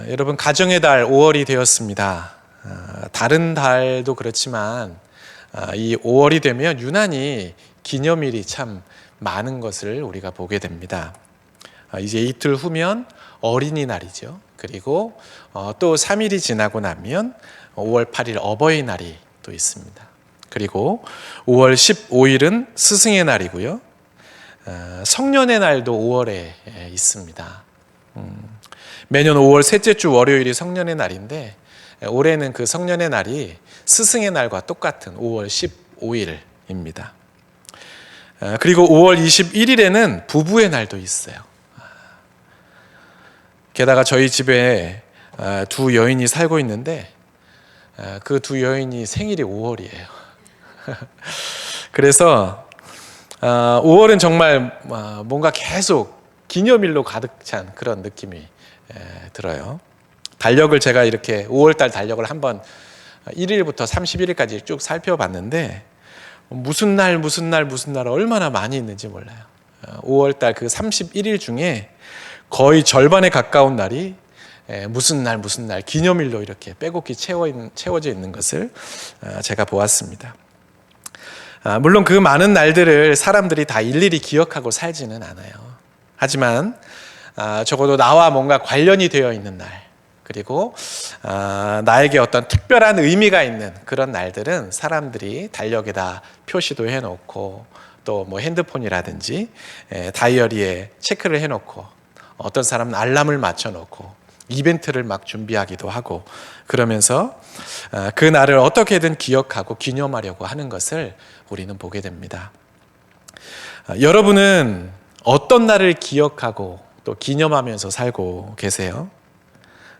여러분, 가정의 달 5월이 되었습니다. 다른 달도 그렇지만 이 5월이 되면 유난히 기념일이 참 많은 것을 우리가 보게 됩니다. 이제 이틀 후면 어린이날이죠. 그리고 또 3일이 지나고 나면 5월 8일 어버이날이 또 있습니다. 그리고 5월 15일은 스승의 날이고요. 성년의 날도 5월에 있습니다. 매년 5월 셋째 주 월요일이 성년의 날인데 올해는 그 성년의 날이 스승의 날과 똑같은 5월 15일입니다. 그리고 5월 21일에는 부부의 날도 있어요. 게다가 저희 집에 두 여인이 살고 있는데 그 두 여인이 생일이 5월이에요. 그래서 5월은 정말 뭔가 계속 기념일로 가득 찬 그런 느낌이 들어요. 달력을 제가 이렇게 5월달 달력을 한번 1일부터 31일까지 쭉 살펴봤는데 무슨 날 얼마나 많이 있는지 몰라요. 5월달 그 31일 중에 거의 절반에 가까운 날이 무슨 날 기념일로 이렇게 빼곡히 채워져 있는 것을 제가 보았습니다. 물론 그 많은 날들을 사람들이 다 일일이 기억하고 살지는 않아요. 하지만 적어도 나와 뭔가 관련이 되어 있는 날, 그리고 나에게 어떤 특별한 의미가 있는 그런 날들은 사람들이 달력에다 표시도 해놓고 또 뭐 핸드폰이라든지 다이어리에 체크를 해놓고 어떤 사람은 알람을 맞춰놓고 이벤트를 막 준비하기도 하고 그러면서 그 날을 어떻게든 기억하고 기념하려고 하는 것을 우리는 보게 됩니다. 여러분은 어떤 날을 기억하고 또 기념하면서 살고 계세요?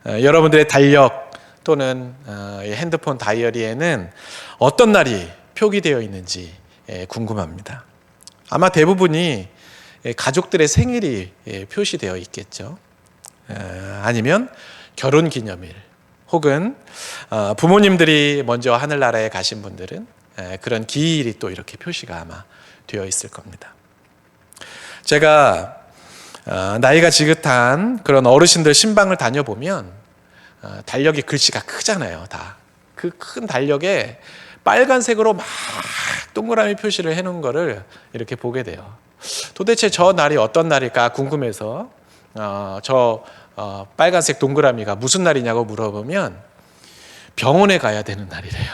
여러분들의 달력 또는 핸드폰 다이어리에는 어떤 날이 표기되어 있는지 궁금합니다. 아마 대부분이 가족들의 생일이 표시되어 있겠죠. 아니면 결혼기념일 혹은 부모님들이 먼저 하늘나라에 가신 분들은 그런 기일이 또 이렇게 표시가 아마 되어 있을 겁니다. 제가 나이가 지긋한 그런 어르신들 신방을 다녀보면 달력에 글씨가 크잖아요. 다 그 큰 달력에 빨간색으로 막 동그라미 표시를 해놓은 거를 이렇게 보게 돼요. 도대체 저 날이 어떤 날일까 궁금해서 빨간색 동그라미가 무슨 날이냐고 물어보면 병원에 가야 되는 날이래요.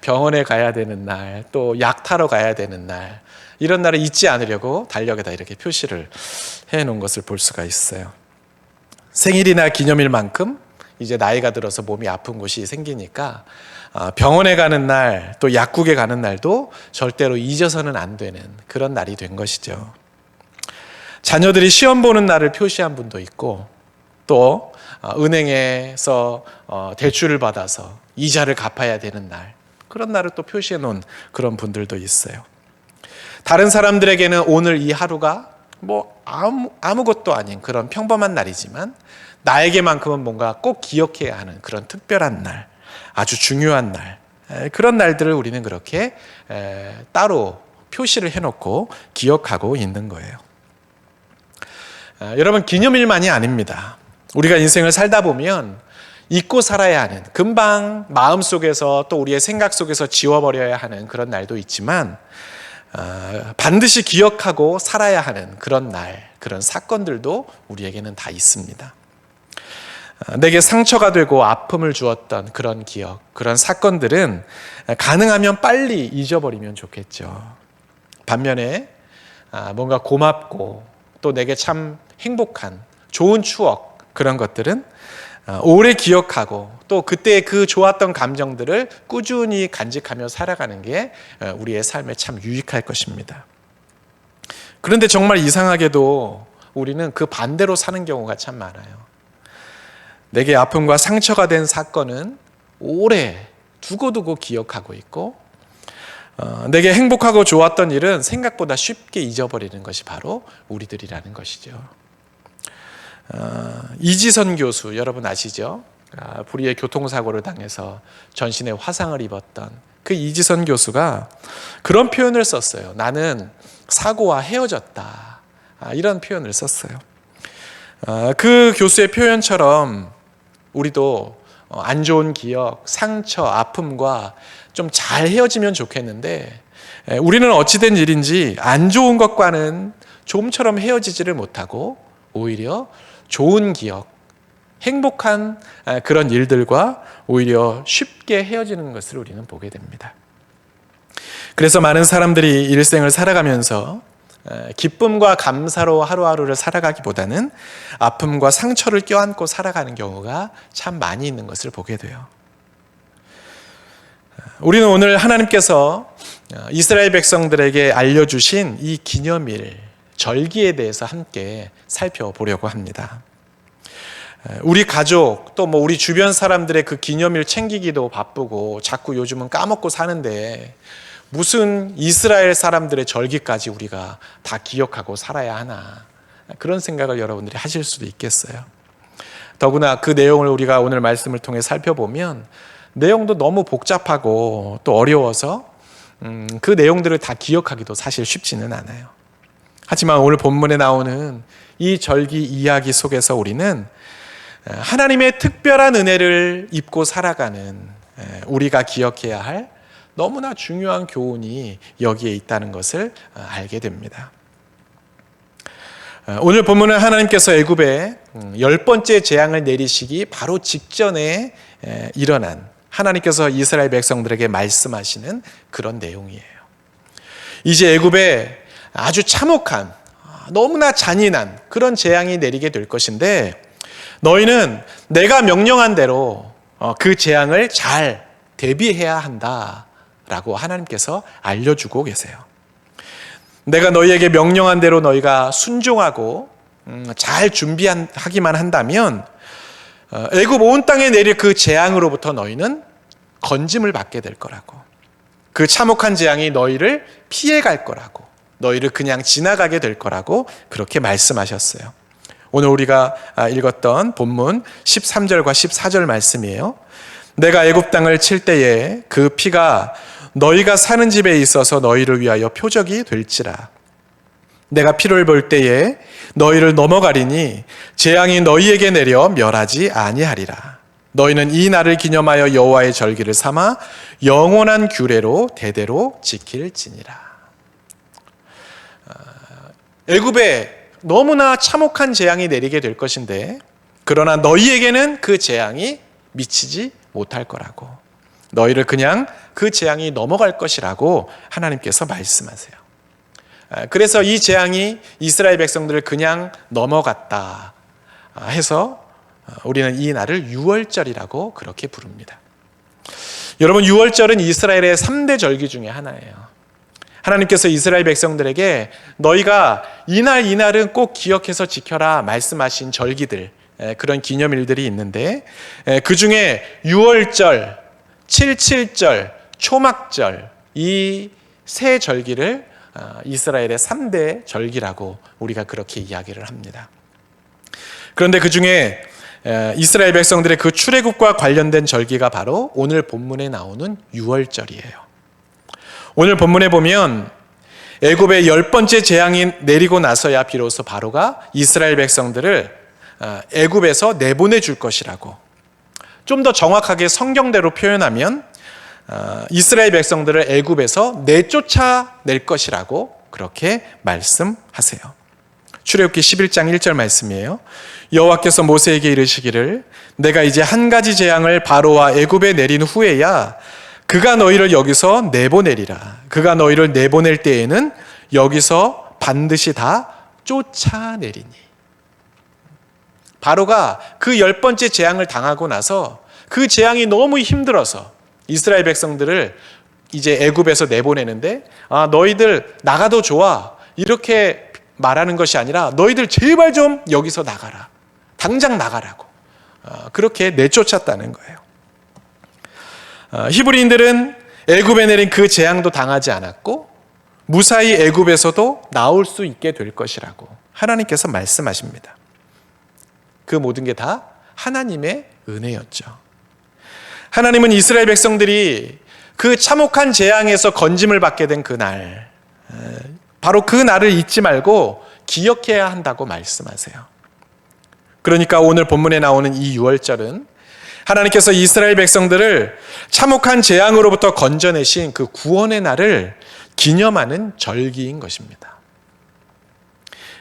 병원에 가야 되는 날, 또 약 타러 가야 되는 날, 이런 날을 잊지 않으려고 달력에다 이렇게 표시를 해놓은 것을 볼 수가 있어요. 생일이나 기념일만큼 이제 나이가 들어서 몸이 아픈 곳이 생기니까 병원에 가는 날, 또 약국에 가는 날도 절대로 잊어서는 안 되는 그런 날이 된 것이죠. 자녀들이 시험 보는 날을 표시한 분도 있고 또 은행에서 대출을 받아서 이자를 갚아야 되는 날, 그런 날을 또 표시해 놓은 그런 분들도 있어요. 다른 사람들에게는 오늘 이 하루가 뭐 아무것도 아닌 그런 평범한 날이지만 나에게만큼은 뭔가 꼭 기억해야 하는 그런 특별한 날, 아주 중요한 날, 그런 날들을 우리는 그렇게 따로 표시를 해놓고 기억하고 있는 거예요. 여러분, 기념일만이 아닙니다. 우리가 인생을 살다 보면 잊고 살아야 하는, 금방 마음속에서 또 우리의 생각 속에서 지워버려야 하는 그런 날도 있지만 반드시 기억하고 살아야 하는 그런 날, 그런 사건들도 우리에게는 다 있습니다. 내게 상처가 되고 아픔을 주었던 그런 기억, 그런 사건들은 가능하면 빨리 잊어버리면 좋겠죠. 반면에 뭔가 고맙고 또 내게 참 행복한 좋은 추억, 그런 것들은 오래 기억하고 또 그때 그 좋았던 감정들을 꾸준히 간직하며 살아가는 게 우리의 삶에 참 유익할 것입니다. 그런데 정말 이상하게도 우리는 그 반대로 사는 경우가 참 많아요. 내게 아픔과 상처가 된 사건은 오래 두고두고 기억하고 있고 내게 행복하고 좋았던 일은 생각보다 쉽게 잊어버리는 것이 바로 우리들이라는 것이죠. 이지선 교수, 여러분 아시죠? 불의의 교통사고를 당해서 전신에 화상을 입었던 그 이지선 교수가 그런 표현을 썼어요. 나는 사고와 헤어졌다, 이런 표현을 썼어요. 그 교수의 표현처럼 우리도 안 좋은 기억, 상처, 아픔과 좀 잘 헤어지면 좋겠는데 우리는 어찌된 일인지 안 좋은 것과는 좀처럼 헤어지지를 못하고 오히려 좋은 기억, 행복한 그런 일들과 오히려 쉽게 헤어지는 것을 우리는 보게 됩니다. 그래서 많은 사람들이 일생을 살아가면서 기쁨과 감사로 하루하루를 살아가기보다는 아픔과 상처를 껴안고 살아가는 경우가 참 많이 있는 것을 보게 돼요. 우리는 오늘 하나님께서 이스라엘 백성들에게 알려주신 이 기념일, 절기에 대해서 함께 살펴보려고 합니다. 우리 가족 또 우리 주변 사람들의 그 기념일 챙기기도 바쁘고 자꾸 요즘은 까먹고 사는데 무슨 이스라엘 사람들의 절기까지 우리가 다 기억하고 살아야 하나, 그런 생각을 여러분들이 하실 수도 있겠어요. 더구나 그 내용을 우리가 오늘 말씀을 통해 살펴보면 내용도 너무 복잡하고 또 어려워서 그 내용들을 다 기억하기도 사실 쉽지는 않아요. 하지만 오늘 본문에 나오는 이 절기 이야기 속에서 우리는 하나님의 특별한 은혜를 입고 살아가는 우리가 기억해야 할 너무나 중요한 교훈이 여기에 있다는 것을 알게 됩니다. 오늘 본문은 하나님께서 애굽에 10번째 재앙을 내리시기 바로 직전에 일어난, 하나님께서 이스라엘 백성들에게 말씀하시는 그런 내용이에요. 이제 애굽에 아주 참혹한, 너무나 잔인한 그런 재앙이 내리게 될 것인데 너희는 내가 명령한 대로 그 재앙을 잘 대비해야 한다라고 하나님께서 알려주고 계세요. 내가 너희에게 명령한 대로 너희가 순종하고 잘 준비하기만 한다면 애굽 온 땅에 내릴 그 재앙으로부터 너희는 건짐을 받게 될 거라고, 그 참혹한 재앙이 너희를 피해갈 거라고, 너희를 그냥 지나가게 될 거라고 그렇게 말씀하셨어요. 오늘 우리가 읽었던 본문 13절과 14절 말씀이에요. 내가 애굽 땅을 칠 때에 그 피가 너희가 사는 집에 있어서 너희를 위하여 표적이 될지라. 내가 피를 볼 때에 너희를 넘어가리니 재앙이 너희에게 내려 멸하지 아니하리라. 너희는 이 날을 기념하여 여호와의 절기를 삼아 영원한 규례로 대대로 지킬지니라. 애굽에 너무나 참혹한 재앙이 내리게 될 것인데 그러나 너희에게는 그 재앙이 미치지 못할 거라고, 너희를 그냥 그 재앙이 넘어갈 것이라고 하나님께서 말씀하세요. 그래서 이 재앙이 이스라엘 백성들을 그냥 넘어갔다 해서 우리는 이 날을 유월절이라고 그렇게 부릅니다. 여러분, 유월절은 이스라엘의 3대 절기 중에 하나예요. 하나님께서 이스라엘 백성들에게 너희가 이날은 꼭 기억해서 지켜라 말씀하신 절기들, 그런 기념일들이 있는데 그 중에 유월절, 칠칠절, 초막절, 이 세 절기를 이스라엘의 3대 절기라고 우리가 그렇게 이야기를 합니다. 그런데 그 중에 이스라엘 백성들의 그 출애굽과 관련된 절기가 바로 오늘 본문에 나오는 유월절이에요. 오늘 본문에 보면 애굽의 10번째 재앙이 내리고 나서야 비로소 바로가 이스라엘 백성들을 애굽에서 내보내 줄 것이라고, 좀 더 정확하게 성경대로 표현하면 이스라엘 백성들을 애굽에서 내쫓아낼 것이라고 그렇게 말씀하세요. 출애굽기 11장 1절 말씀이에요. 여호와께서 모세에게 이르시기를 내가 이제 한 가지 재앙을 바로와 애굽에 내린 후에야 그가 너희를 여기서 내보내리라. 그가 너희를 내보낼 때에는 여기서 반드시 다 쫓아내리니. 바로가 그 10번째 재앙을 당하고 나서 그 재앙이 너무 힘들어서 이스라엘 백성들을 이제 애굽에서 내보내는데 너희들 나가도 좋아 이렇게 말하는 것이 아니라 너희들 제발 좀 여기서 나가라, 당장 나가라고 그렇게 내쫓았다는 거예요. 히브리인들은 애굽에 내린 그 재앙도 당하지 않았고 무사히 애굽에서도 나올 수 있게 될 것이라고 하나님께서 말씀하십니다. 그 모든 게 다 하나님의 은혜였죠. 하나님은 이스라엘 백성들이 그 참혹한 재앙에서 건짐을 받게 된 그날, 바로 그 날을 잊지 말고 기억해야 한다고 말씀하세요. 그러니까 오늘 본문에 나오는 이 유월절은 하나님께서 이스라엘 백성들을 참혹한 재앙으로부터 건져내신 그 구원의 날을 기념하는 절기인 것입니다.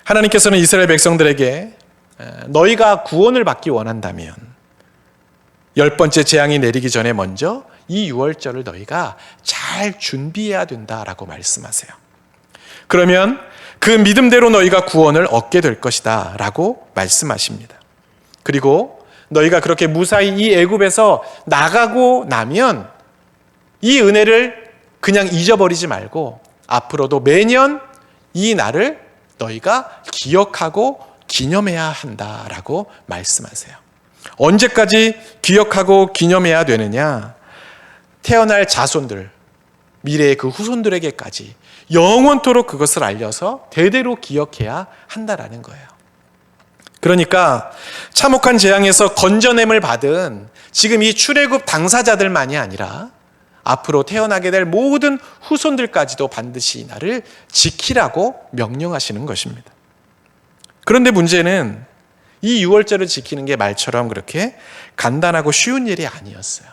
하나님께서는 이스라엘 백성들에게 너희가 구원을 받기 원한다면 10번째 재앙이 내리기 전에 먼저 이 유월절을 너희가 잘 준비해야 된다라고 말씀하세요. 그러면 그 믿음대로 너희가 구원을 얻게 될 것이다 라고 말씀하십니다. 그리고 너희가 그렇게 무사히 이 애굽에서 나가고 나면 이 은혜를 그냥 잊어버리지 말고 앞으로도 매년 이 날을 너희가 기억하고 기념해야 한다라고 말씀하세요. 언제까지 기억하고 기념해야 되느냐? 태어날 자손들, 미래의 그 후손들에게까지 영원토록 그것을 알려서 대대로 기억해야 한다라는 거예요. 그러니까 참혹한 재앙에서 건져냄을 받은 지금 이 출애굽 당사자들만이 아니라 앞으로 태어나게 될 모든 후손들까지도 반드시 이 날을 지키라고 명령하시는 것입니다. 그런데 문제는 이 유월절을 지키는 게 말처럼 그렇게 간단하고 쉬운 일이 아니었어요.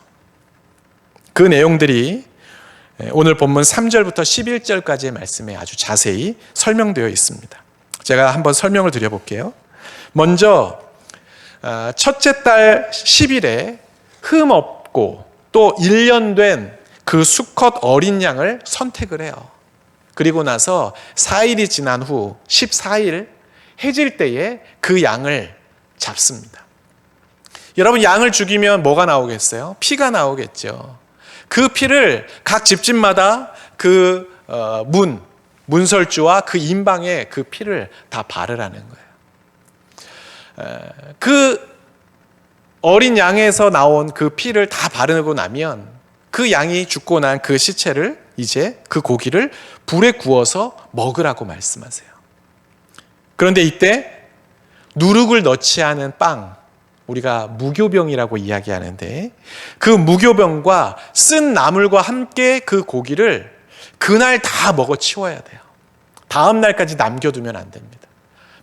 그 내용들이 오늘 본문 3절부터 11절까지의 말씀에 아주 자세히 설명되어 있습니다. 제가 한번 설명을 드려볼게요. 먼저 첫째 달 10일에 흠 없고 또 1년 된 그 수컷 어린 양을 선택을 해요. 그리고 나서 4일이 지난 후 14일 해질 때에 그 양을 잡습니다. 여러분, 양을 죽이면 뭐가 나오겠어요? 피가 나오겠죠. 그 피를 각 집집마다 그 문설주와 그 임방에 그 피를 다 바르라는 거예요. 그 어린 양에서 나온 그 피를 다 바르고 나면 그 양이 죽고 난 그 시체를 이제 그 고기를 불에 구워서 먹으라고 말씀하세요. 그런데 이때 누룩을 넣지 않은 빵, 우리가 무교병이라고 이야기하는데 그 무교병과 쓴 나물과 함께 그 고기를 그날 다 먹어 치워야 돼요. 다음 날까지 남겨두면 안 됩니다.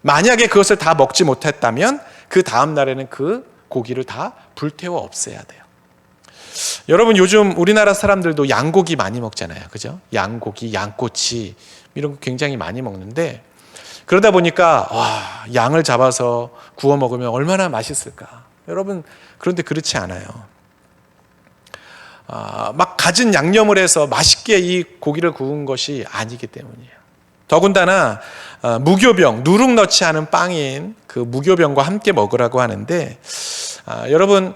만약에 그것을 다 먹지 못했다면 그 다음 날에는 그 고기를 다 불태워 없애야 돼요. 여러분, 요즘 우리나라 사람들도 양고기 많이 먹잖아요. 그죠? 양고기, 양꼬치 이런 거 굉장히 많이 먹는데 그러다 보니까 양을 잡아서 구워 먹으면 얼마나 맛있을까. 여러분, 그런데 그렇지 않아요. 막 갖은 양념을 해서 맛있게 이 고기를 구운 것이 아니기 때문이에요. 더군다나 무교병, 누룩 넣지 않은 빵인 그 무교병과 함께 먹으라고 하는데 여러분,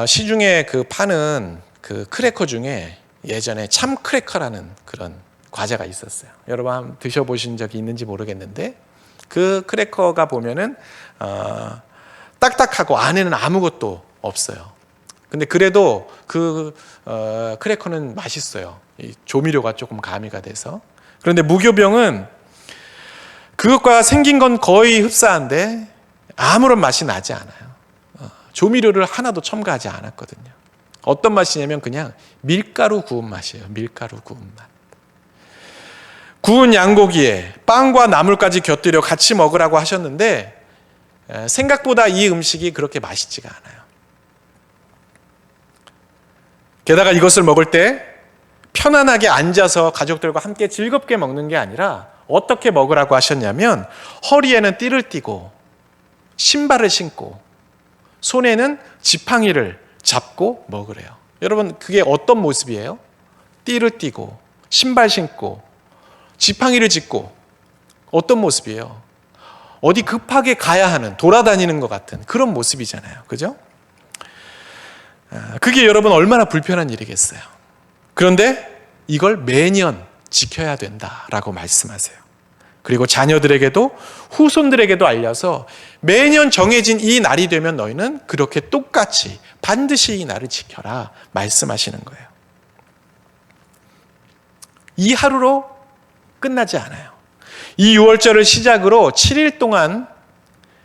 시중에 그 파는 그 크래커 중에 예전에 참 크래커라는 그런 과자가 있었어요. 여러분 한번 드셔보신 적이 있는지 모르겠는데 그 크래커가 보면은 딱딱하고 안에는 아무것도 없어요. 근데 그래도 그 크래커는 맛있어요. 이 조미료가 조금 가미가 돼서. 그런데 무교병은 그것과 생긴 건 거의 흡사한데 아무런 맛이 나지 않아요. 조미료를 하나도 첨가하지 않았거든요. 어떤 맛이냐면 그냥 밀가루 구운 맛이에요. 밀가루 구운 맛. 구운 양고기에 빵과 나물까지 곁들여 같이 먹으라고 하셨는데 생각보다 이 음식이 그렇게 맛있지가 않아요. 게다가 이것을 먹을 때 편안하게 앉아서 가족들과 함께 즐겁게 먹는 게 아니라 어떻게 먹으라고 하셨냐면 허리에는 띠를 띠고 신발을 신고 손에는 지팡이를 잡고 먹으래요. 여러분, 그게 어떤 모습이에요? 띠를 띠고 신발 신고 지팡이를 짚고 어떤 모습이에요? 어디 급하게 가야 하는, 돌아다니는 것 같은 그런 모습이잖아요. 그죠? 그게 여러분 얼마나 불편한 일이겠어요. 그런데 이걸 매년 지켜야 된다라고 말씀하세요. 그리고 자녀들에게도 후손들에게도 알려서 매년 정해진 이 날이 되면 너희는 그렇게 똑같이 반드시 이 날을 지켜라 말씀하시는 거예요. 이 하루로 끝나지 않아요. 이 유월절을 시작으로 7일 동안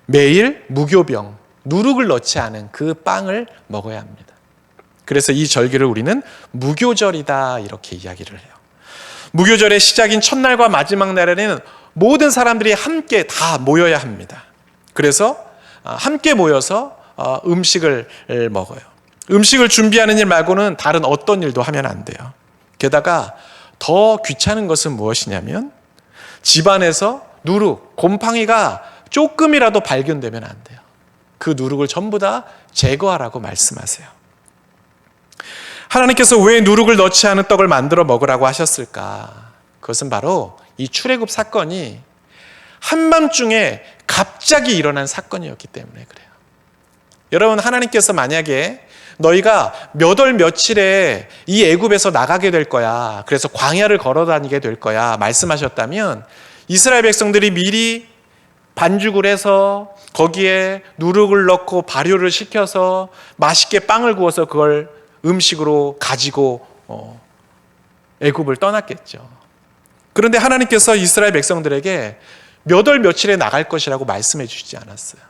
매일 무교병, 누룩을 넣지 않은 그 빵을 먹어야 합니다. 그래서 이 절기를 우리는 무교절이다 이렇게 이야기를 해요. 무교절의 시작인 첫날과 마지막 날에는 모든 사람들이 함께 다 모여야 합니다. 그래서 함께 모여서 음식을 먹어요. 음식을 준비하는 일 말고는 다른 어떤 일도 하면 안 돼요. 게다가 더 귀찮은 것은 무엇이냐면 집안에서 누룩, 곰팡이가 조금이라도 발견되면 안 돼요. 그 누룩을 전부 다 제거하라고 말씀하세요. 하나님께서 왜 누룩을 넣지 않은 떡을 만들어 먹으라고 하셨을까? 그것은 바로 이 출애굽 사건이 한밤중에 갑자기 일어난 사건이었기 때문에 그래요. 여러분, 하나님께서 만약에 너희가 몇 월 며칠에 이 애굽에서 나가게 될 거야, 그래서 광야를 걸어 다니게 될 거야 말씀하셨다면 이스라엘 백성들이 미리 반죽을 해서 거기에 누룩을 넣고 발효를 시켜서 맛있게 빵을 구워서 그걸 음식으로 가지고 애굽을 떠났겠죠. 그런데 하나님께서 이스라엘 백성들에게 몇 월 며칠에 나갈 것이라고 말씀해 주시지 않았어요.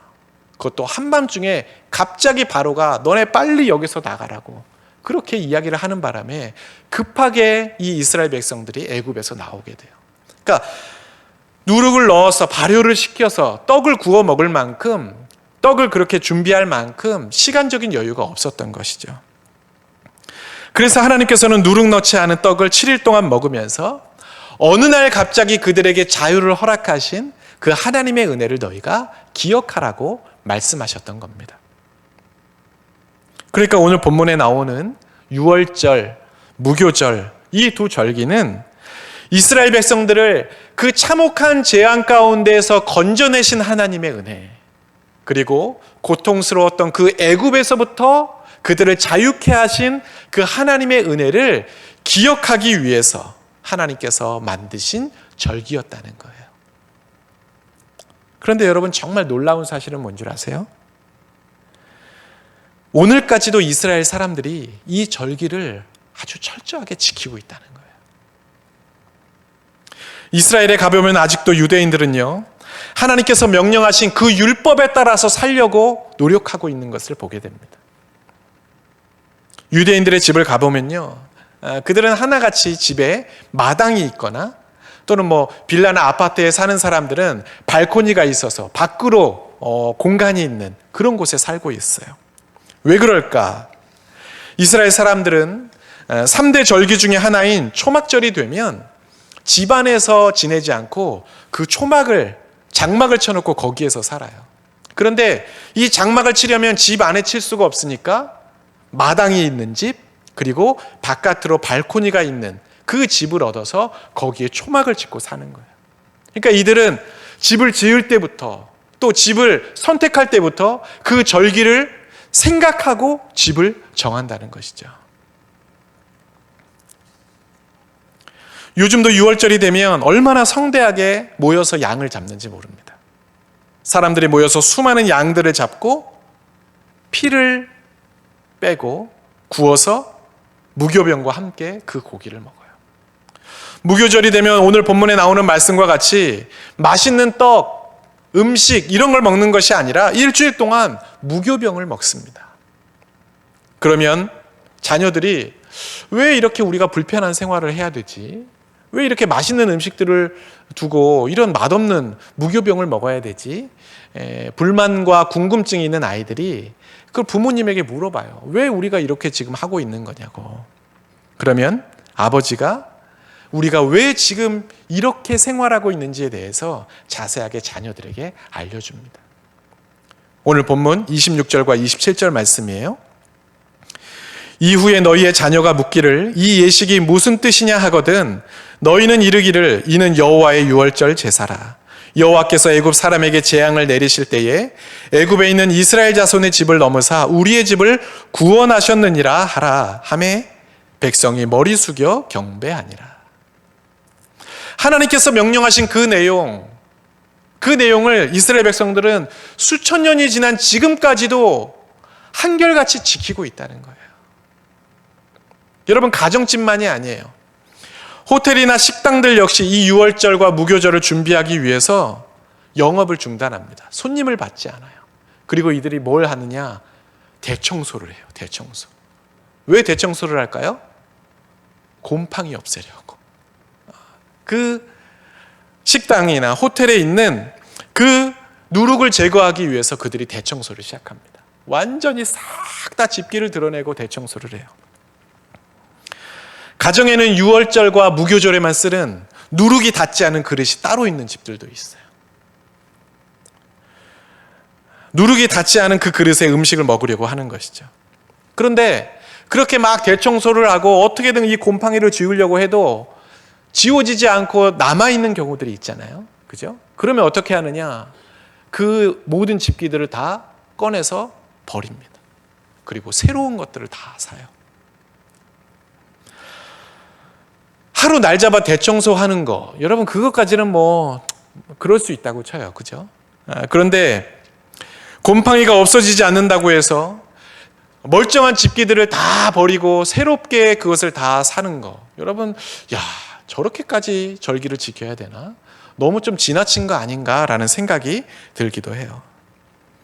그것도 한밤중에 갑자기 바로가 너네 빨리 여기서 나가라고 그렇게 이야기를 하는 바람에 급하게 이 이스라엘 백성들이 애굽에서 나오게 돼요. 그러니까 누룩을 넣어서 발효를 시켜서 떡을 구워 먹을 만큼, 떡을 그렇게 준비할 만큼 시간적인 여유가 없었던 것이죠. 그래서 하나님께서는 누룩 넣지 않은 떡을 7일 동안 먹으면서 어느 날 갑자기 그들에게 자유를 허락하신 그 하나님의 은혜를 너희가 기억하라고 말씀하셨던 겁니다. 그러니까 오늘 본문에 나오는 유월절, 무교절, 이 두 절기는 이스라엘 백성들을 그 참혹한 재앙 가운데에서 건져내신 하나님의 은혜, 그리고 고통스러웠던 그 애굽에서부터 그들을 자유케 하신 그 하나님의 은혜를 기억하기 위해서 하나님께서 만드신 절기였다는 거예요. 그런데 여러분, 정말 놀라운 사실은 뭔 줄 아세요? 오늘까지도 이스라엘 사람들이 이 절기를 아주 철저하게 지키고 있다는 거예요. 이스라엘에 가보면 아직도 유대인들은요, 하나님께서 명령하신 그 율법에 따라서 살려고 노력하고 있는 것을 보게 됩니다. 유대인들의 집을 가보면요, 그들은 하나같이 집에 마당이 있거나 또는 빌라나 아파트에 사는 사람들은 발코니가 있어서 밖으로 공간이 있는 그런 곳에 살고 있어요. 왜 그럴까? 이스라엘 사람들은 3대 절기 중에 하나인 초막절이 되면 집 안에서 지내지 않고 그 장막을 쳐놓고 거기에서 살아요. 그런데 이 장막을 치려면 집 안에 칠 수가 없으니까 마당이 있는 집, 그리고 바깥으로 발코니가 있는 그 집을 얻어서 거기에 초막을 짓고 사는 거예요. 그러니까 이들은 집을 지을 때부터, 또 집을 선택할 때부터 그 절기를 생각하고 집을 정한다는 것이죠. 요즘도 6월절이 되면 얼마나 성대하게 모여서 양을 잡는지 모릅니다. 사람들이 모여서 수많은 양들을 잡고 피를 빼고 구워서 무교병과 함께 그 고기를 먹어요. 무교절이 되면 오늘 본문에 나오는 말씀과 같이 맛있는 떡, 음식 이런 걸 먹는 것이 아니라 일주일 동안 무교병을 먹습니다. 그러면 자녀들이 왜 이렇게 우리가 불편한 생활을 해야 되지? 왜 이렇게 맛있는 음식들을 두고 이런 맛없는 무교병을 먹어야 되지? 불만과 궁금증이 있는 아이들이 그걸 부모님에게 물어봐요. 왜 우리가 이렇게 지금 하고 있는 거냐고. 그러면 아버지가 우리가 왜 지금 이렇게 생활하고 있는지에 대해서 자세하게 자녀들에게 알려줍니다. 오늘 본문 26절과 27절 말씀이에요. 이후에 너희의 자녀가 묻기를 이 예식이 무슨 뜻이냐 하거든 너희는 이르기를 이는 여호와의 유월절 제사라. 여호와께서 애굽 사람에게 재앙을 내리실 때에 애굽에 있는 이스라엘 자손의 집을 넘으사 우리의 집을 구원하셨느니라 하라 하매 백성이 머리 숙여 경배하니라. 하나님께서 명령하신 그 내용을 이스라엘 백성들은 수천 년이 지난 지금까지도 한결같이 지키고 있다는 거예요. 여러분, 가정집만이 아니에요. 호텔이나 식당들 역시 이 유월절과 무교절을 준비하기 위해서 영업을 중단합니다. 손님을 받지 않아요. 그리고 이들이 뭘 하느냐? 대청소를 해요. 대청소. 왜 대청소를 할까요? 곰팡이 없애려고. 그 식당이나 호텔에 있는 그 누룩을 제거하기 위해서 그들이 대청소를 시작합니다. 완전히 싹 다 집기를 드러내고 대청소를 해요. 가정에는 유월절과 무교절에만 쓰는 누룩이 닿지 않은 그릇이 따로 있는 집들도 있어요. 누룩이 닿지 않은 그 그릇에 음식을 먹으려고 하는 것이죠. 그런데 그렇게 막 대청소를 하고 어떻게든 이 곰팡이를 지우려고 해도 지워지지 않고 남아있는 경우들이 있잖아요. 그죠? 그러면 어떻게 하느냐? 그 모든 집기들을 다 꺼내서 버립니다. 그리고 새로운 것들을 다 사요. 하루 날 잡아 대청소하는 거, 여러분 그것까지는 뭐 그럴 수 있다고 쳐요. 그죠? 그런데 곰팡이가 없어지지 않는다고 해서 멀쩡한 집기들을 다 버리고 새롭게 그것을 다 사는 거, 여러분, 야, 저렇게까지 절기를 지켜야 되나? 너무 좀 지나친 거 아닌가라는 생각이 들기도 해요.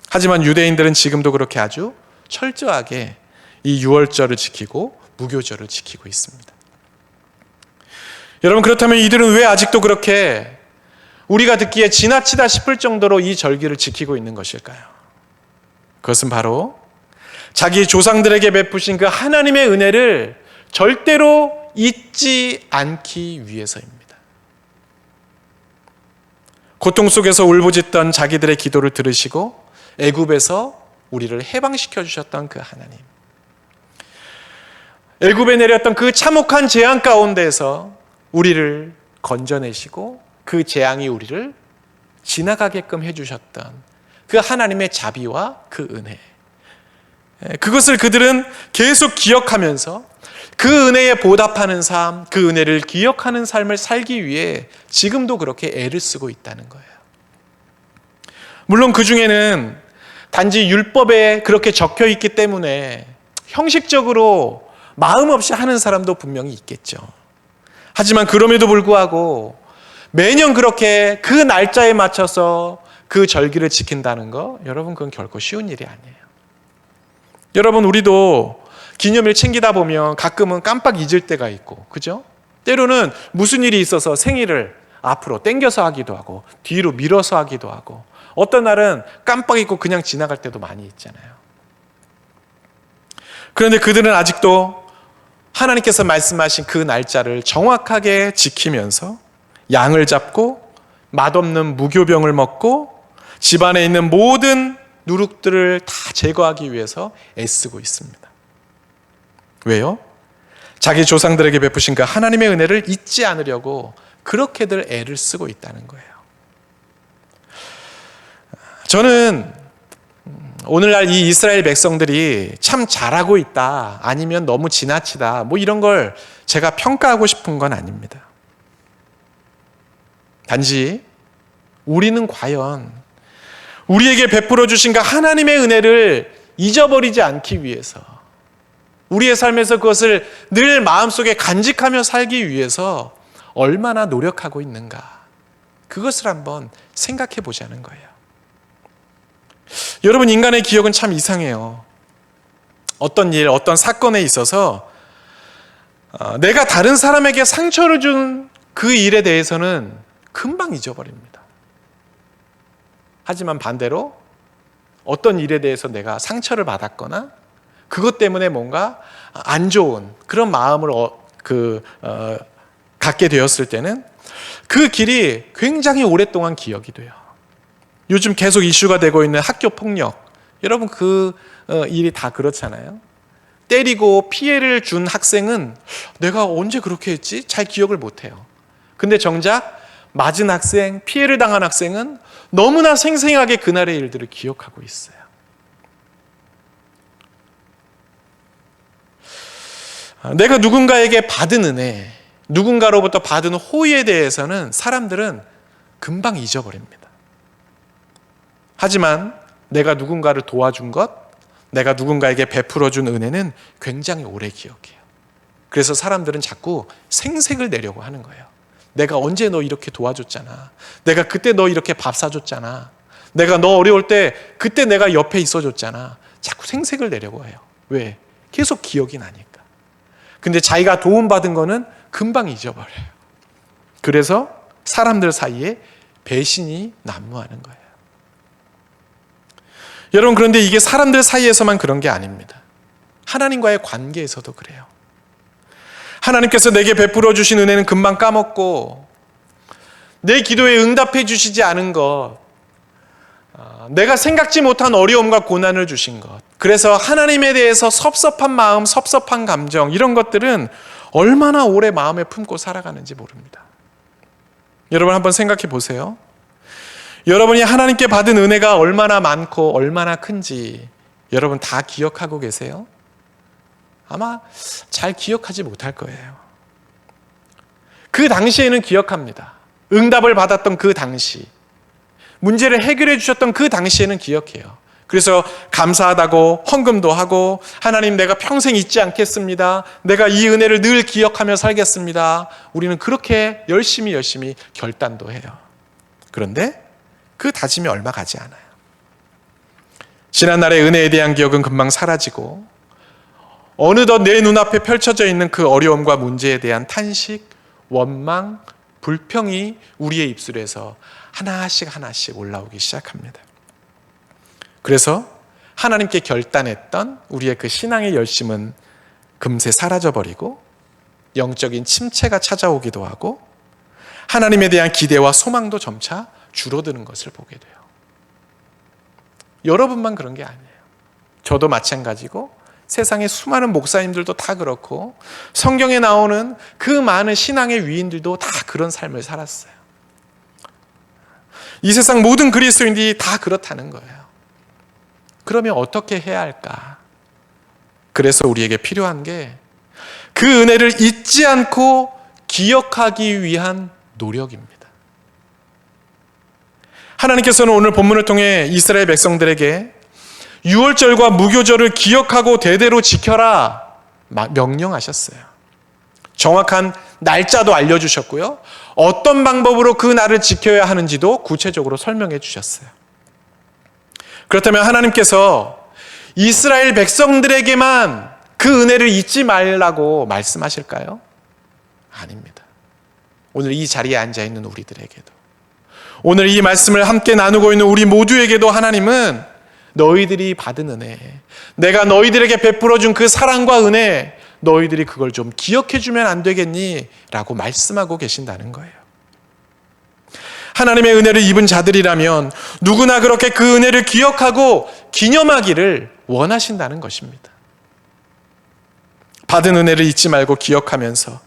하지만 유대인들은 지금도 그렇게 아주 철저하게 이 유월절을 지키고 무교절을 지키고 있습니다. 여러분, 그렇다면 이들은 왜 아직도 그렇게 우리가 듣기에 지나치다 싶을 정도로 이 절기를 지키고 있는 것일까요? 그것은 바로 자기 조상들에게 베푸신 그 하나님의 은혜를 절대로 잊지 않기 위해서입니다. 고통 속에서 울부짖던 자기들의 기도를 들으시고 애굽에서 우리를 해방시켜 주셨던 그 하나님, 애굽에 내렸던 그 참혹한 재앙 가운데에서 우리를 건져내시고 그 재앙이 우리를 지나가게끔 해주셨던 그 하나님의 자비와 그 은혜, 그것을 그들은 계속 기억하면서 그 은혜에 보답하는 삶, 그 은혜를 기억하는 삶을 살기 위해 지금도 그렇게 애를 쓰고 있다는 거예요. 물론 그 중에는 단지 율법에 그렇게 적혀 있기 때문에 형식적으로 마음 없이 하는 사람도 분명히 있겠죠. 하지만 그럼에도 불구하고 매년 그렇게 그 날짜에 맞춰서 그 절기를 지킨다는 거, 여러분, 그건 결코 쉬운 일이 아니에요. 여러분, 우리도 기념일 챙기다 보면 가끔은 깜빡 잊을 때가 있고, 그죠? 때로는 무슨 일이 있어서 생일을 앞으로 당겨서 하기도 하고 뒤로 밀어서 하기도 하고, 어떤 날은 깜빡 잊고 그냥 지나갈 때도 많이 있잖아요. 그런데 그들은 아직도 하나님께서 말씀하신 그 날짜를 정확하게 지키면서 양을 잡고 맛없는 무교병을 먹고 집안에 있는 모든 누룩들을 다 제거하기 위해서 애쓰고 있습니다. 왜요? 자기 조상들에게 베푸신 그 하나님의 은혜를 잊지 않으려고 그렇게들 애를 쓰고 있다는 거예요. 저는 오늘날 이 이스라엘 백성들이 참 잘하고 있다, 아니면 너무 지나치다, 뭐 이런 걸 제가 평가하고 싶은 건 아닙니다. 단지 우리는 과연 우리에게 베풀어 주신 그 하나님의 은혜를 잊어버리지 않기 위해서, 우리의 삶에서 그것을 늘 마음속에 간직하며 살기 위해서 얼마나 노력하고 있는가, 그것을 한번 생각해 보자는 거예요. 여러분, 인간의 기억은 참 이상해요. 어떤 일, 어떤 사건에 있어서 내가 다른 사람에게 상처를 준 그 일에 대해서는 금방 잊어버립니다. 하지만 반대로 어떤 일에 대해서 내가 상처를 받았거나 그것 때문에 뭔가 안 좋은 그런 마음을 갖게 되었을 때는 그 길이 굉장히 오랫동안 기억이 돼요. 요즘 계속 이슈가 되고 있는 학교 폭력, 여러분 그 일이 다 그렇잖아요. 때리고 피해를 준 학생은 내가 언제 그렇게 했지? 잘 기억을 못해요. 근데 정작 맞은 학생, 피해를 당한 학생은 너무나 생생하게 그날의 일들을 기억하고 있어요. 내가 누군가에게 받은 은혜, 누군가로부터 받은 호의에 대해서는 사람들은 금방 잊어버립니다. 하지만 내가 누군가를 도와준 것, 내가 누군가에게 베풀어준 은혜는 굉장히 오래 기억해요. 그래서 사람들은 자꾸 생색을 내려고 하는 거예요. 내가 언제 너 이렇게 도와줬잖아. 내가 그때 너 이렇게 밥 사줬잖아. 내가 너 어려울 때 그때 내가 옆에 있어줬잖아. 자꾸 생색을 내려고 해요. 왜? 계속 기억이 나니까. 근데 자기가 도움받은 거는 금방 잊어버려요. 그래서 사람들 사이에 배신이 난무하는 거예요. 여러분, 그런데 이게 사람들 사이에서만 그런 게 아닙니다. 하나님과의 관계에서도 그래요. 하나님께서 내게 베풀어 주신 은혜는 금방 까먹고 내 기도에 응답해 주시지 않은 것, 내가 생각지 못한 어려움과 고난을 주신 것, 그래서 하나님에 대해서 섭섭한 마음, 섭섭한 감정, 이런 것들은 얼마나 오래 마음에 품고 살아가는지 모릅니다. 여러분 한번 생각해 보세요. 여러분이 하나님께 받은 은혜가 얼마나 많고 얼마나 큰지 여러분 다 기억하고 계세요? 아마 잘 기억하지 못할 거예요. 그 당시에는 기억합니다. 응답을 받았던 그 당시, 문제를 해결해 주셨던 그 당시에는 기억해요. 그래서 감사하다고 헌금도 하고, 하나님 내가 평생 잊지 않겠습니다, 내가 이 은혜를 늘 기억하며 살겠습니다, 우리는 그렇게 열심히 결단도 해요. 그런데 그 다짐이 얼마 가지 않아요. 지난날의 은혜에 대한 기억은 금방 사라지고 어느덧 내 눈앞에 펼쳐져 있는 그 어려움과 문제에 대한 탄식, 원망, 불평이 우리의 입술에서 하나씩 올라오기 시작합니다. 그래서 하나님께 결단했던 우리의 그 신앙의 열심은 금세 사라져버리고 영적인 침체가 찾아오기도 하고 하나님에 대한 기대와 소망도 점차 줄어드는 것을 보게 돼요. 여러분만 그런 게 아니에요. 저도 마찬가지고 세상의 수많은 목사님들도 다 그렇고 성경에 나오는 그 많은 신앙의 위인들도 다 그런 삶을 살았어요. 이 세상 모든 그리스도인들이 다 그렇다는 거예요. 그러면 어떻게 해야 할까? 그래서 우리에게 필요한 게 그 은혜를 잊지 않고 기억하기 위한 노력입니다. 하나님께서는 오늘 본문을 통해 이스라엘 백성들에게 유월절과 무교절을 기억하고 대대로 지켜라 명령하셨어요. 정확한 날짜도 알려주셨고요, 어떤 방법으로 그 날을 지켜야 하는지도 구체적으로 설명해 주셨어요. 그렇다면 하나님께서 이스라엘 백성들에게만 그 은혜를 잊지 말라고 말씀하실까요? 아닙니다. 오늘 이 자리에 앉아있는 우리들에게도, 오늘 이 말씀을 함께 나누고 있는 우리 모두에게도 하나님은 너희들이 받은 은혜, 내가 너희들에게 베풀어준 그 사랑과 은혜, 너희들이 그걸 좀 기억해주면 안 되겠니? 라고 말씀하고 계신다는 거예요. 하나님의 은혜를 입은 자들이라면 누구나 그렇게 그 은혜를 기억하고 기념하기를 원하신다는 것입니다. 받은 은혜를 잊지 말고 기억하면서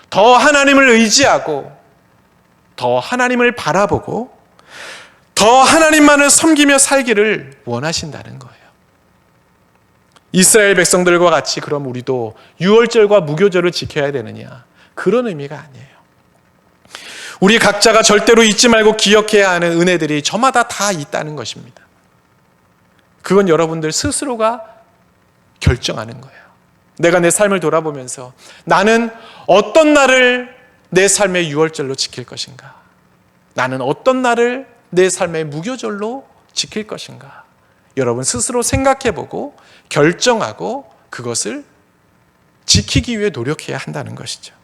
더 하나님을 의지하고 더 하나님을 바라보고 더 하나님만을 섬기며 살기를 원하신다는 거예요. 이스라엘 백성들과 같이 그럼 우리도 유월절과 무교절을 지켜야 되느냐? 그런 의미가 아니에요. 우리 각자가 절대로 잊지 말고 기억해야 하는 은혜들이 저마다 다 있다는 것입니다. 그건 여러분들 스스로가 결정하는 거예요. 내가 내 삶을 돌아보면서 나는 어떤 날을 내 삶의 유월절로 지킬 것인가? 나는 어떤 날을 내 삶의 무교절로 지킬 것인가? 여러분 스스로 생각해보고 결정하고 그것을 지키기 위해 노력해야 한다는 것이죠.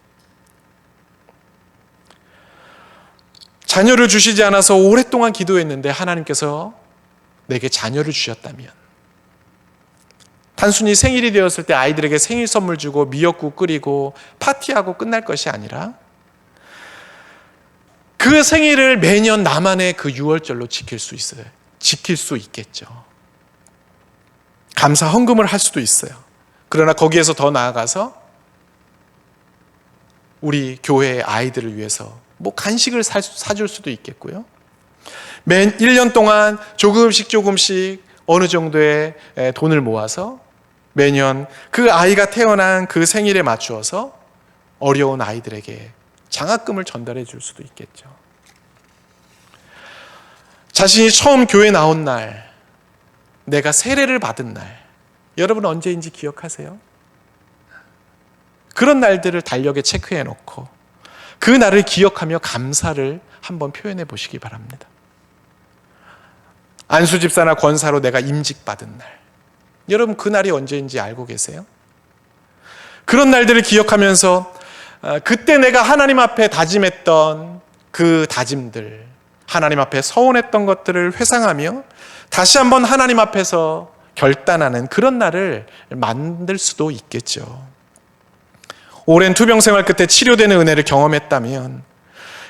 자녀를 주시지 않아서 오랫동안 기도했는데 하나님께서 내게 자녀를 주셨다면, 단순히 생일이 되었을 때 아이들에게 생일 선물 주고 미역국 끓이고 파티하고 끝날 것이 아니라 그 생일을 매년 나만의 그 유월절로 지킬 수 있어요. 지킬 수 있겠죠. 감사 헌금을 할 수도 있어요. 그러나 거기에서 더 나아가서 우리 교회의 아이들을 위해서 뭐 간식을 사줄 수도 있겠고요. 매 1년 동안 조금씩 어느 정도의 돈을 모아서 매년 그 아이가 태어난 그 생일에 맞추어서 어려운 아이들에게 장학금을 전달해 줄 수도 있겠죠. 자신이 처음 교회 나온 날, 내가 세례를 받은 날, 여러분 언제인지 기억하세요? 그런 날들을 달력에 체크해 놓고 그 날을 기억하며 감사를 한번 표현해 보시기 바랍니다. 안수집사나 권사로 내가 임직받은 날, 여러분 그 날이 언제인지 알고 계세요? 그런 날들을 기억하면서 그때 내가 하나님 앞에 다짐했던 그 다짐들, 하나님 앞에 서원했던 것들을 회상하며 다시 한번 하나님 앞에서 결단하는 그런 날을 만들 수도 있겠죠. 오랜 투병 생활 끝에 치료되는 은혜를 경험했다면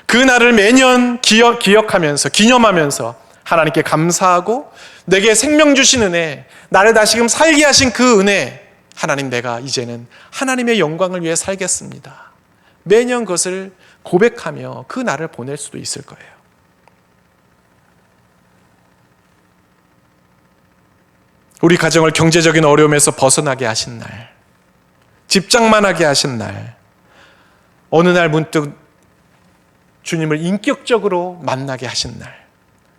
그 날을 매년 기억하면서 기념하면서 하나님께 감사하고 내게 생명 주신 은혜, 나를 다시금 살게 하신 그 은혜, 하나님, 내가 이제는 하나님의 영광을 위해 살겠습니다. 매년 그것을 고백하며 그 날을 보낼 수도 있을 거예요. 우리 가정을 경제적인 어려움에서 벗어나게 하신 날, 집장만하게 하신 날, 어느 날 문득 주님을 인격적으로 만나게 하신 날,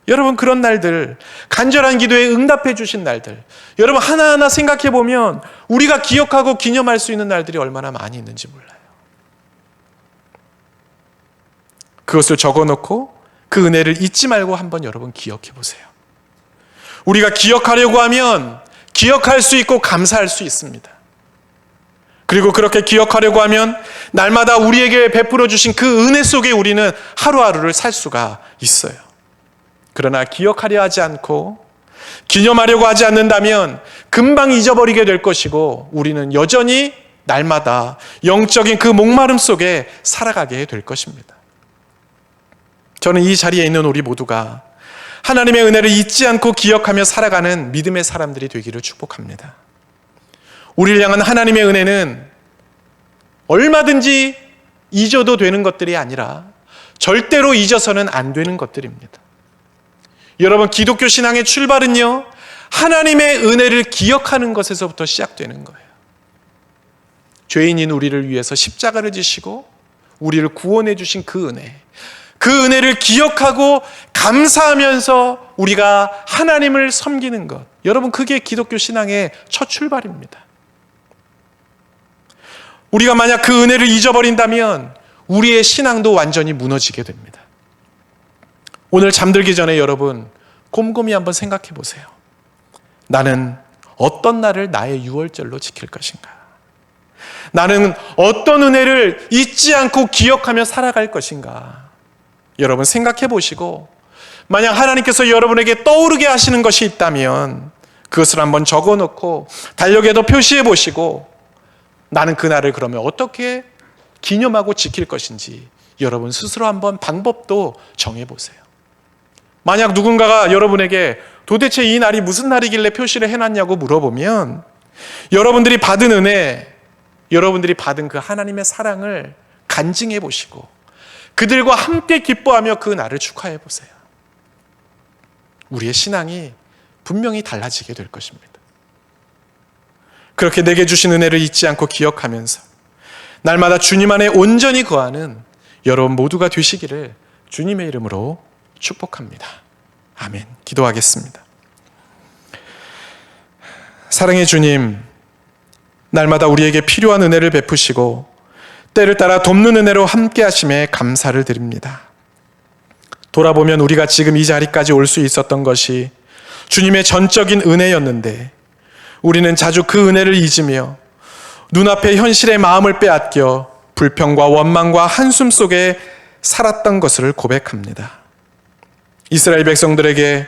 여러분, 그런 날들, 간절한 기도에 응답해 주신 날들, 여러분 하나하나 생각해 보면 우리가 기억하고 기념할 수 있는 날들이 얼마나 많이 있는지 몰라요. 그것을 적어놓고 그 은혜를 잊지 말고 한번 여러분 기억해 보세요. 우리가 기억하려고 하면 기억할 수 있고 감사할 수 있습니다. 그리고 그렇게 기억하려고 하면 날마다 우리에게 베풀어 주신 그 은혜 속에 우리는 하루하루를 살 수가 있어요. 그러나 기억하려 하지 않고 기념하려고 하지 않는다면 금방 잊어버리게 될 것이고 우리는 여전히 날마다 영적인 그 목마름 속에 살아가게 될 것입니다. 저는 이 자리에 있는 우리 모두가 하나님의 은혜를 잊지 않고 기억하며 살아가는 믿음의 사람들이 되기를 축복합니다. 우리를 향한 하나님의 은혜는 얼마든지 잊어도 되는 것들이 아니라 절대로 잊어서는 안 되는 것들입니다. 여러분, 기독교 신앙의 출발은요, 하나님의 은혜를 기억하는 것에서부터 시작되는 거예요. 죄인인 우리를 위해서 십자가를 지시고 우리를 구원해 주신 그 은혜, 그 은혜를 기억하고 감사하면서 우리가 하나님을 섬기는 것, 여러분, 그게 기독교 신앙의 첫 출발입니다. 우리가 만약 그 은혜를 잊어버린다면 우리의 신앙도 완전히 무너지게 됩니다. 오늘 잠들기 전에 여러분 곰곰이 한번 생각해 보세요. 나는 어떤 날을 나의 유월절로 지킬 것인가? 나는 어떤 은혜를 잊지 않고 기억하며 살아갈 것인가? 여러분 생각해 보시고 만약 하나님께서 여러분에게 떠오르게 하시는 것이 있다면 그것을 한번 적어놓고 달력에도 표시해 보시고 나는 그 날을 그러면 어떻게 기념하고 지킬 것인지 여러분 스스로 한번 방법도 정해보세요. 만약 누군가가 여러분에게 도대체 이 날이 무슨 날이길래 표시를 해놨냐고 물어보면 여러분들이 받은 은혜, 여러분들이 받은 그 하나님의 사랑을 간증해 보시고 그들과 함께 기뻐하며 그 날을 축하해 보세요. 우리의 신앙이 분명히 달라지게 될 것입니다. 그렇게 내게 주신 은혜를 잊지 않고 기억하면서 날마다 주님 안에 온전히 거하는 여러분 모두가 되시기를 주님의 이름으로 축복합니다. 아멘. 기도하겠습니다. 사랑의 주님, 날마다 우리에게 필요한 은혜를 베푸시고 때를 따라 돕는 은혜로 함께 하심에 감사를 드립니다. 돌아보면 우리가 지금 이 자리까지 올 수 있었던 것이 주님의 전적인 은혜였는데 우리는 자주 그 은혜를 잊으며 눈앞의 현실의 마음을 빼앗겨 불평과 원망과 한숨 속에 살았던 것을 고백합니다. 이스라엘 백성들에게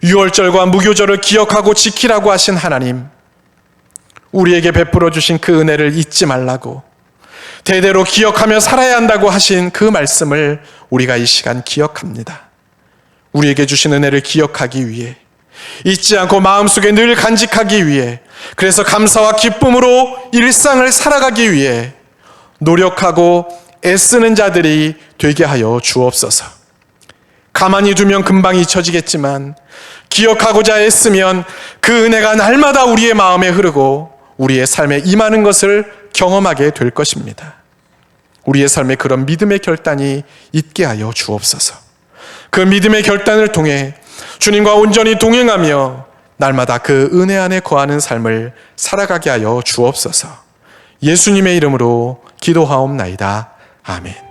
유월절과 무교절을 기억하고 지키라고 하신 하나님, 우리에게 베풀어 주신 그 은혜를 잊지 말라고 대대로 기억하며 살아야 한다고 하신 그 말씀을 우리가 이 시간 기억합니다. 우리에게 주신 은혜를 기억하기 위해, 잊지 않고 마음속에 늘 간직하기 위해, 그래서 감사와 기쁨으로 일상을 살아가기 위해 노력하고 애쓰는 자들이 되게 하여 주옵소서. 가만히 두면 금방 잊혀지겠지만 기억하고자 애쓰면 그 은혜가 날마다 우리의 마음에 흐르고 우리의 삶에 임하는 것을 경험하게 될 것입니다. 우리의 삶에 그런 믿음의 결단이 있게 하여 주옵소서. 그 믿음의 결단을 통해 주님과 온전히 동행하며 날마다 그 은혜 안에 거하는 삶을 살아가게 하여 주옵소서. 예수님의 이름으로 기도하옵나이다. 아멘.